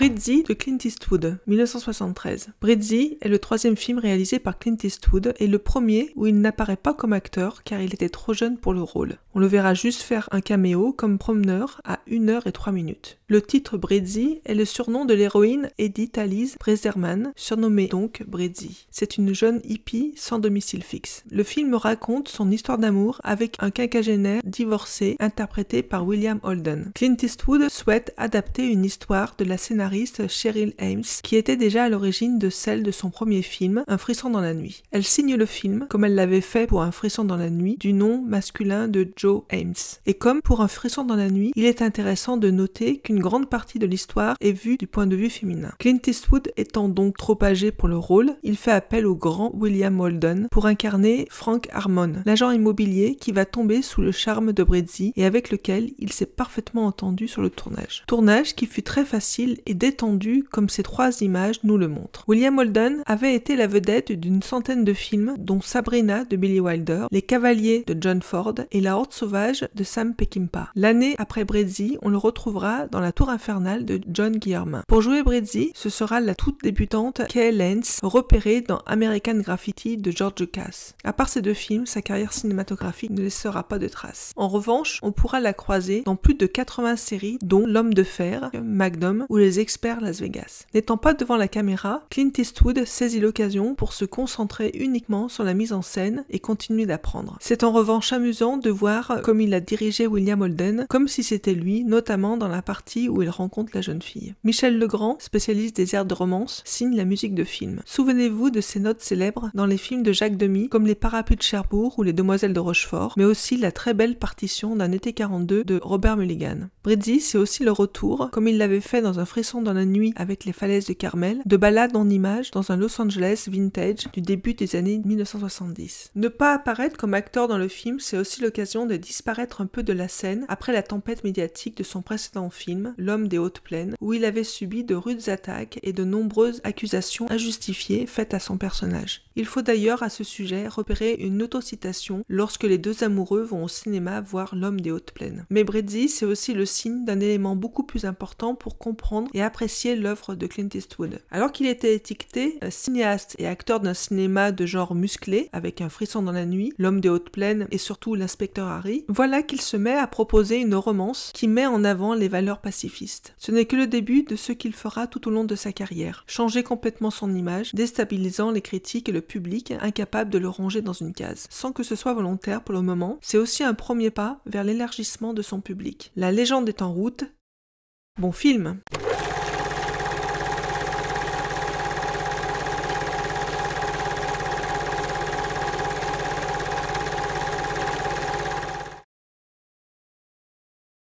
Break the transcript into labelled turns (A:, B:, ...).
A: Brizzy de Clint Eastwood, 1973. Brizzy est le troisième film réalisé par Clint Eastwood et le premier où il n'apparaît pas comme acteur car il était trop jeune pour le rôle. On le verra juste faire un caméo comme promeneur à 1h03. Le titre Brizzy est le surnom de l'héroïne Edith Alice Braverman, surnommée donc Brizzy. C'est une jeune hippie sans domicile fixe. Le film raconte son histoire d'amour avec un quinquagénaire divorcé interprété par William Holden. Clint Eastwood souhaite adapter une histoire de la scénariste Cheryl Ames qui était déjà à l'origine de celle de son premier film, Un frisson dans la nuit. Elle signe le film, comme elle l'avait fait pour Un frisson dans la nuit, du nom masculin de Joe Ames. Et comme pour Un frisson dans la nuit, il est intéressant de noter qu'une grande partie de l'histoire est vue du point de vue féminin. Clint Eastwood étant donc trop âgé pour le rôle, il fait appel au grand William Holden pour incarner Frank Harmon, l'agent immobilier qui va tomber sous le charme de Brizzy et avec lequel il s'est parfaitement entendu sur le tournage. Tournage qui fut très facile et détendu comme ces trois images nous le montrent. William Holden avait été la vedette d'une centaine de films dont Sabrina de Billy Wilder, Les Cavaliers de John Ford et La Horde sauvage de Sam Peckinpah. L'année après Brizzy, on le retrouvera dans La Tour infernale de John Guillermin. Pour jouer Brizzy, ce sera la toute débutante Kay Lance, repérée dans American Graffiti de George Lucas. À part ces deux films, sa carrière cinématographique ne laissera pas de traces. En revanche, on pourra la croiser dans plus de 80 séries, dont L'Homme de Fer, Magnum ou Les Experts Las Vegas. N'étant pas devant la caméra, Clint Eastwood saisit l'occasion pour se concentrer uniquement sur la mise en scène et continuer d'apprendre. C'est en revanche amusant de voir comme il a dirigé William Holden, comme si c'était lui, notamment dans la partie où il rencontre la jeune fille. Michel Legrand, spécialiste des airs de romance, signe la musique de film. Souvenez-vous de ses notes célèbres dans les films de Jacques Demy, comme Les Parapluies de Cherbourg ou Les Demoiselles de Rochefort, mais aussi la très belle partition d'Un été 42 de Robert Mulligan. Brizzy, c'est aussi le retour, comme il l'avait fait dans Un frisson dans la nuit avec Les falaises de Carmel, de balades en images dans un Los Angeles vintage du début des années 1970. Ne pas apparaître comme acteur dans le film, c'est aussi l'occasion de disparaître un peu de la scène après la tempête médiatique de son précédent film, L'homme des hautes plaines, où il avait subi de rudes attaques et de nombreuses accusations injustifiées faites à son personnage. Il faut d'ailleurs à ce sujet repérer une autocitation lorsque les deux amoureux vont au cinéma voir L'homme des hautes plaines. Mais Brizzy, c'est aussi le signe d'un élément beaucoup plus important pour comprendre et apprécier l'œuvre de Clint Eastwood. Alors qu'il était étiqueté cinéaste et acteur d'un cinéma de genre musclé, avec Un frisson dans la nuit, L'homme des hautes plaines et surtout L'inspecteur Harry, voilà qu'il se met à proposer une romance qui met en avant les valeurs pacifistes. Ce n'est que le début de ce qu'il fera tout au long de sa carrière, changer complètement son image, déstabilisant les critiques et le public incapable de le ranger dans une case. Sans que ce soit volontaire pour le moment, c'est aussi un premier pas vers l'élargissement de son public. La légende est en route. Bon film!